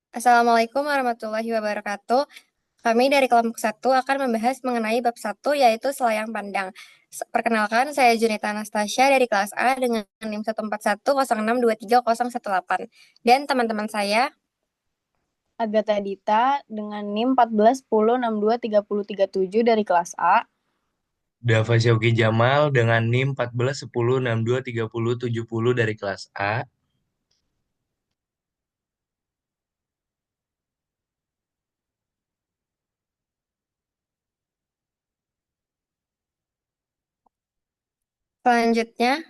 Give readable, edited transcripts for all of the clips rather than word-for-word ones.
Assalamualaikum warahmatullahi wabarakatuh. Kami dari kelompok satu akan membahas mengenai bab satu yaitu selayang pandang. Perkenalkan, saya Junita Anastasia dari kelas A dengan NIM 14106230018. Dan teman-teman saya, Agatha Dita dengan NIM 1410623037 dari kelas A. Dava Syauki Jamal dengan NIM 1410623070 dari kelas A. selanjutnya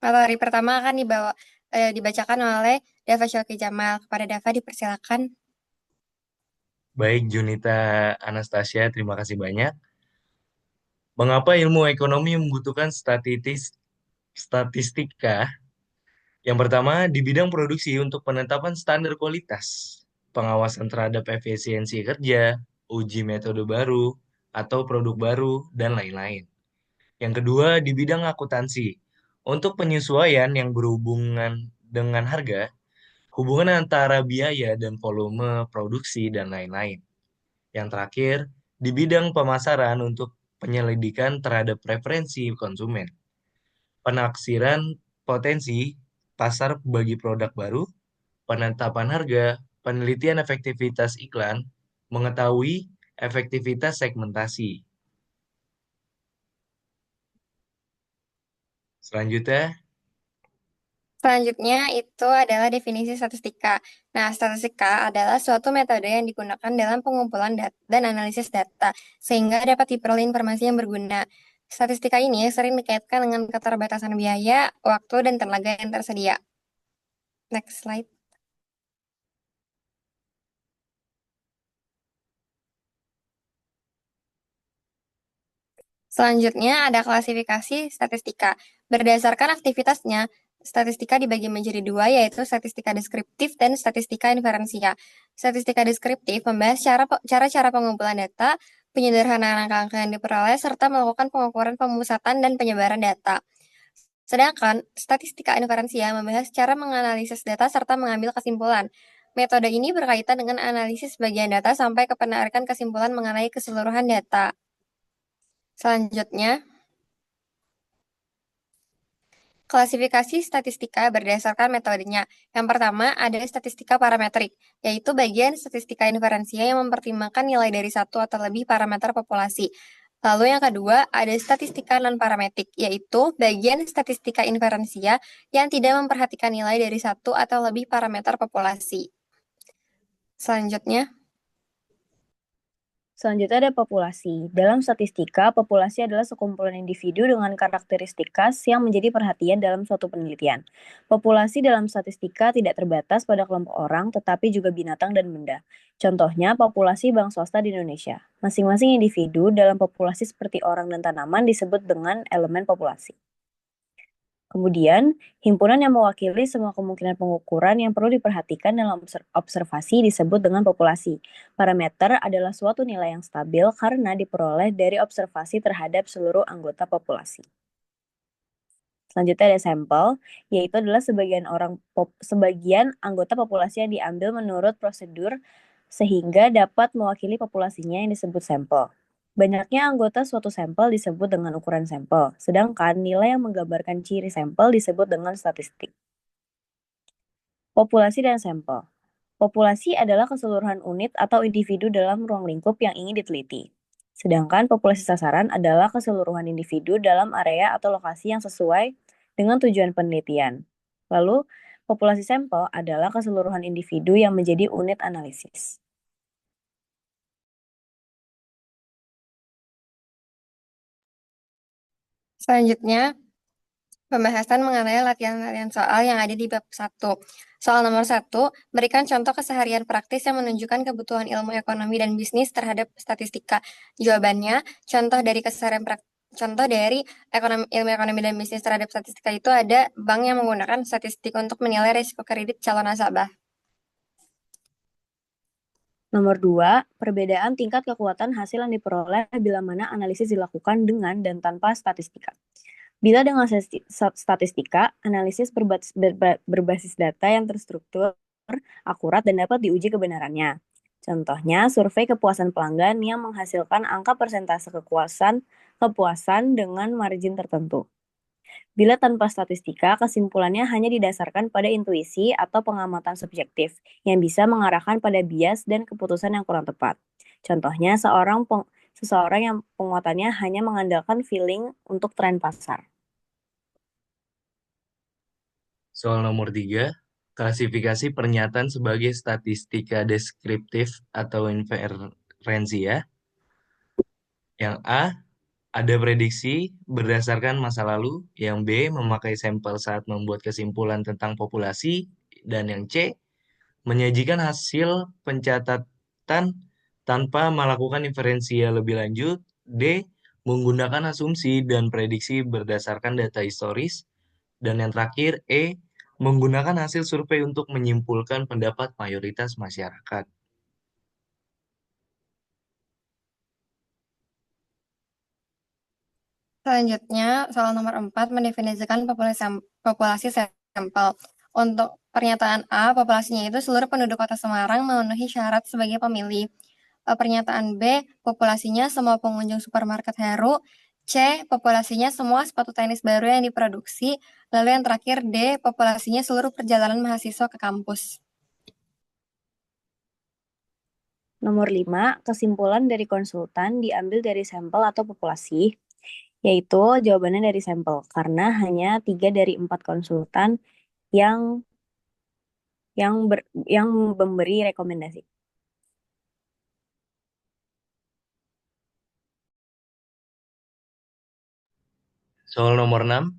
materi pertama akan dibacakan oleh Dava Syauki Jamal. Kepada Dava dipersilakan. Baik, Junita Anastasia, terima kasih banyak. Mengapa ilmu ekonomi membutuhkan statistika? Yang pertama, di bidang produksi untuk penetapan standar kualitas, pengawasan terhadap efisiensi kerja, uji metode baru, atau produk baru, dan lain-lain. Yang kedua, di bidang akuntansi, untuk penyesuaian yang berhubungan dengan harga, hubungan antara biaya dan volume produksi, dan lain-lain. Yang terakhir, di bidang pemasaran untuk penyelidikan terhadap preferensi konsumen, penaksiran potensi pasar bagi produk baru, penetapan harga, penelitian efektivitas iklan, mengetahui efektivitas segmentasi. Selanjutnya, Selanjutnya itu adalah definisi statistika. Nah, statistika adalah suatu metode yang digunakan dalam pengumpulan data dan analisis data, sehingga dapat diperoleh informasi yang berguna. Statistika ini sering dikaitkan dengan keterbatasan biaya, waktu, dan tenaga yang tersedia. Next slide. Selanjutnya ada klasifikasi statistika. Berdasarkan aktivitasnya, statistika dibagi menjadi dua, yaitu statistika deskriptif dan statistika inferensia. Statistika deskriptif membahas cara-cara pengumpulan data, penyederhanaan angka-angka yang diperoleh, serta melakukan pengukuran pemusatan dan penyebaran data. Sedangkan statistika inferensia membahas cara menganalisis data serta mengambil kesimpulan. Metode ini berkaitan dengan analisis bagian data sampai ke penarikan kesimpulan mengenai keseluruhan data. Selanjutnya, klasifikasi statistika berdasarkan metodenya. Yang pertama ada statistika parametrik, yaitu bagian statistika inferensia yang mempertimbangkan nilai dari satu atau lebih parameter populasi. Lalu yang kedua ada statistika non-parametrik, yaitu bagian statistika inferensia yang tidak memperhatikan nilai dari satu atau lebih parameter populasi. Selanjutnya, Selanjutnya ada populasi. Dalam statistika, populasi adalah sekumpulan individu dengan karakteristik khas yang menjadi perhatian dalam suatu penelitian. Populasi dalam statistika tidak terbatas pada kelompok orang, tetapi juga binatang dan benda. Contohnya, populasi bank swasta di Indonesia. Masing-masing individu dalam populasi seperti orang dan tanaman disebut dengan elemen populasi. Kemudian, himpunan yang mewakili semua kemungkinan pengukuran yang perlu diperhatikan dalam observasi disebut dengan populasi. Parameter adalah suatu nilai yang stabil karena diperoleh dari observasi terhadap seluruh anggota populasi. Selanjutnya ada sampel, yaitu adalah sebagian anggota populasi yang diambil menurut prosedur sehingga dapat mewakili populasinya yang disebut sampel. Banyaknya anggota suatu sampel disebut dengan ukuran sampel, sedangkan nilai yang menggambarkan ciri sampel disebut dengan statistik. Populasi dan sampel. Populasi adalah keseluruhan unit atau individu dalam ruang lingkup yang ingin diteliti. Sedangkan populasi sasaran adalah keseluruhan individu dalam area atau lokasi yang sesuai dengan tujuan penelitian. Lalu, populasi sampel adalah keseluruhan individu yang menjadi unit analisis. selanjutnya pembahasan mengenai latihan-latihan soal yang ada di bab 1. Soal nomor 1, berikan contoh keseharian praktis yang menunjukkan kebutuhan ilmu ekonomi dan bisnis terhadap statistika. Jawabannya, contoh dari ilmu ekonomi dan bisnis terhadap statistika itu ada bank yang menggunakan statistik untuk menilai risiko kredit calon nasabah. Nomor 2, perbedaan tingkat kekuatan hasil yang diperoleh bila mana analisis dilakukan dengan dan tanpa statistika. Bila dengan statistika, analisis berbasis data yang terstruktur akurat, dan dapat diuji kebenarannya. Contohnya, survei kepuasan pelanggan yang menghasilkan angka persentase kepuasan dengan margin tertentu. Bila tanpa statistika, kesimpulannya hanya didasarkan pada intuisi atau pengamatan subjektif yang bisa mengarahkan pada bias dan keputusan yang kurang tepat. Contohnya, seseorang yang penguatannya hanya mengandalkan feeling untuk tren pasar. Soal nomor 3, klasifikasi pernyataan sebagai statistika deskriptif atau inferensia. Yang A, ada prediksi berdasarkan masa lalu. Yang B, memakai sampel saat membuat kesimpulan tentang populasi. Dan yang C, menyajikan hasil pencatatan tanpa melakukan inferensia lebih lanjut. D, menggunakan asumsi dan prediksi berdasarkan data historis. Dan yang terakhir, E, menggunakan hasil survei untuk menyimpulkan pendapat mayoritas masyarakat. Selanjutnya, soal nomor 4 mendefinisikan populasi sampel. Untuk pernyataan A, populasinya itu seluruh penduduk kota Semarang memenuhi syarat sebagai pemilih. Pernyataan B, populasinya semua pengunjung supermarket Heru. C, populasinya semua sepatu tenis baru yang diproduksi. Lalu yang terakhir D, populasinya seluruh perjalanan mahasiswa ke kampus. Nomor 5, kesimpulan dari konsultan diambil dari sampel atau populasi, yaitu jawabannya dari sampel, karena hanya 3 dari 4 konsultan yang yang memberi rekomendasi. Soal nomor 6,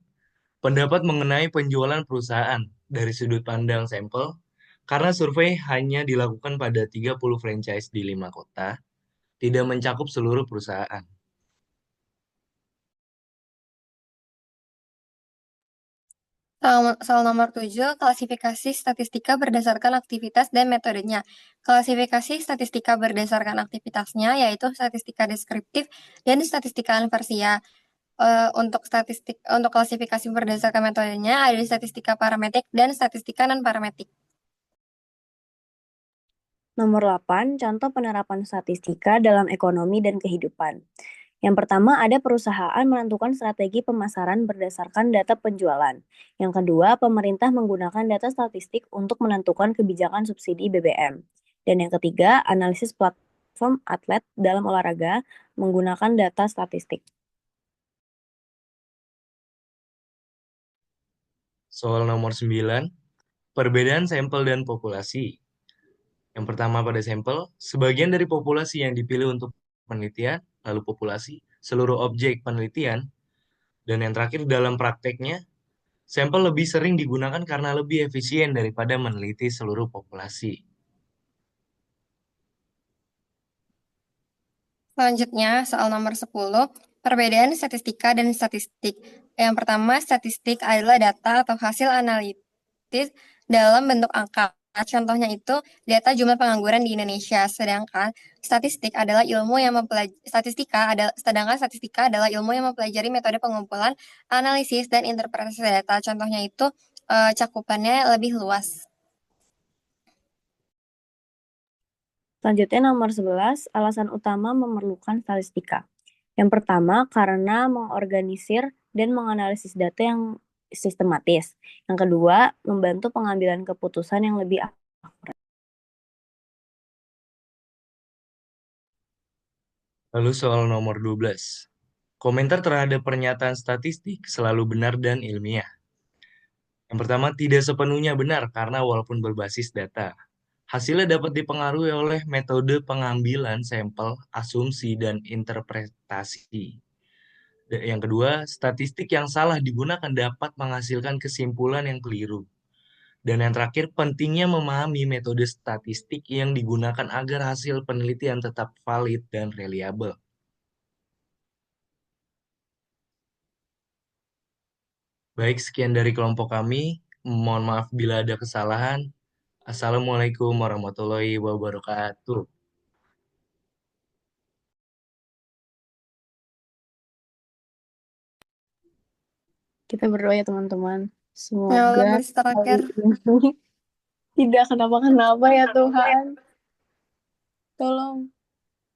pendapat mengenai penjualan perusahaan dari sudut pandang sampel, karena survei hanya dilakukan pada 30 franchise di 5 kota, tidak mencakup seluruh perusahaan. Soal nomor 7, klasifikasi statistika berdasarkan aktivitas dan metodenya. Klasifikasi statistika berdasarkan aktivitasnya yaitu statistika deskriptif dan statistika inversia. Untuk klasifikasi berdasarkan metodenya ada statistika parametrik dan statistika non-parametrik. Nomor 8, contoh penerapan statistika dalam ekonomi dan kehidupan. Yang pertama, ada perusahaan menentukan strategi pemasaran berdasarkan data penjualan. Yang kedua, pemerintah menggunakan data statistik untuk menentukan kebijakan subsidi BBM. Dan yang ketiga, analisis platform atlet dalam olahraga menggunakan data statistik. Soal nomor 9, perbedaan sampel dan populasi. Yang pertama pada sampel, sebagian dari populasi yang dipilih untuk penelitian, lalu populasi, seluruh objek penelitian, dan yang terakhir dalam prakteknya, sampel lebih sering digunakan karena lebih efisien daripada meneliti seluruh populasi. Selanjutnya, soal nomor 10, perbedaan statistika dan statistik. Yang pertama, statistik adalah data atau hasil analitis dalam bentuk angka. Contohnya itu data jumlah pengangguran di Indonesia. Sedangkan statistika adalah ilmu yang mempelajari metode pengumpulan, analisis, dan interpretasi data. Contohnya itu cakupannya lebih luas. Selanjutnya nomor 11, alasan utama memerlukan statistika. Yang pertama, karena mengorganisir dan menganalisis data yang sistematis. Yang kedua, membantu pengambilan keputusan yang lebih akurat. Lalu soal nomor 12. Komentar terhadap pernyataan statistik selalu benar dan ilmiah. Yang pertama, tidak sepenuhnya benar karena walaupun berbasis data, hasilnya dapat dipengaruhi oleh metode pengambilan sampel, asumsi, dan interpretasi. Yang kedua, statistik yang salah digunakan dapat menghasilkan kesimpulan yang keliru. Dan yang terakhir, pentingnya memahami metode statistik yang digunakan agar hasil penelitian tetap valid dan reliabel. Baik, sekian dari kelompok kami. Mohon maaf bila ada kesalahan. Assalamualaikum warahmatullahi wabarakatuh. Kita berdoa ya teman-teman. Ya Allah, Semoga baris terakhir. hari ini Tidak kenapa-kenapa ya Tuhan. Tolong.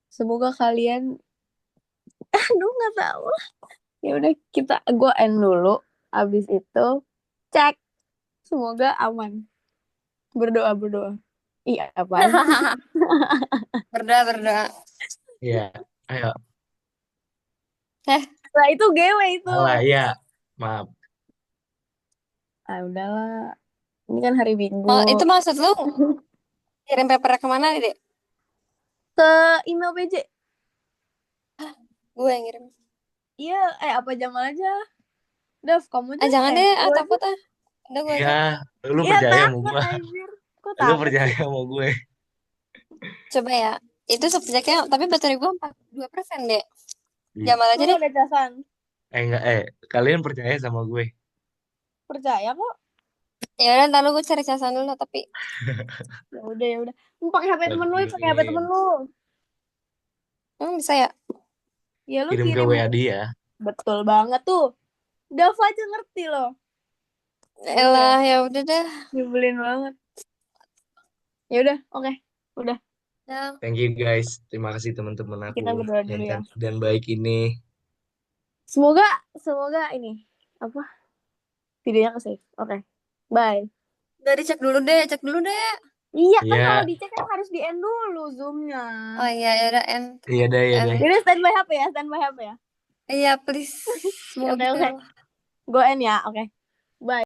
Semoga kalian, aduh nggak tahu. Ya udah gue end dulu. Abis itu cek. Semoga aman. Berdoa. Iya apaan sih? Berdoa. Ya, ayo. Nah itu gewe itu. Salah, ya. Maaf. Ah udahlah. Ini kan hari Minggu. Oh, itu maksud lu kirim paper kemana, Dek? Ke email PJ. Gue yang ngirim. Iya, apa Jamal aja. Dev, kamu aja. Jangan deh, lu aja. takut ah. Udah gue aja. Ya, lu Iya percaya sama takut gue. anjir. Kok Lu takut percaya sih? sama gue. Coba ya. Itu subjeknya, tapi baterai gue 42%, Dek. Ih, Jamal aja Lu deh. ada casan. enggak, kalian percaya sama gue. Percaya kok. Ya udah, ntar lu gue cari casan dulu, tapi Ya udah. Lu pakai HP temen lu, pakai HP temen Kirim, lu. bisa ya? Ya lu kirim ke kirim. WA dia. Betul banget tuh. Dev aja ngerti loh. Elah, ya udah dah. Nyebelin banget. Ya udah, oke. Udah. Dah. Thank you guys. Terima kasih teman-teman aku Kita berdoa yang dulu ya. cantik dan baik ini. Semoga ini apa? Videonya ke save. Oke. Bye. Udah dicek dulu deh, cek dulu deh. Iya kan Iya, kalau dicek kan harus di end dulu zoomnya. Oh iya, ya udah end. iya deh, iya deh. Jadi standby HP ya, standby HP ya. Iya, please. Mau Oke, gitu. oke. Go end ya, oke. Bye.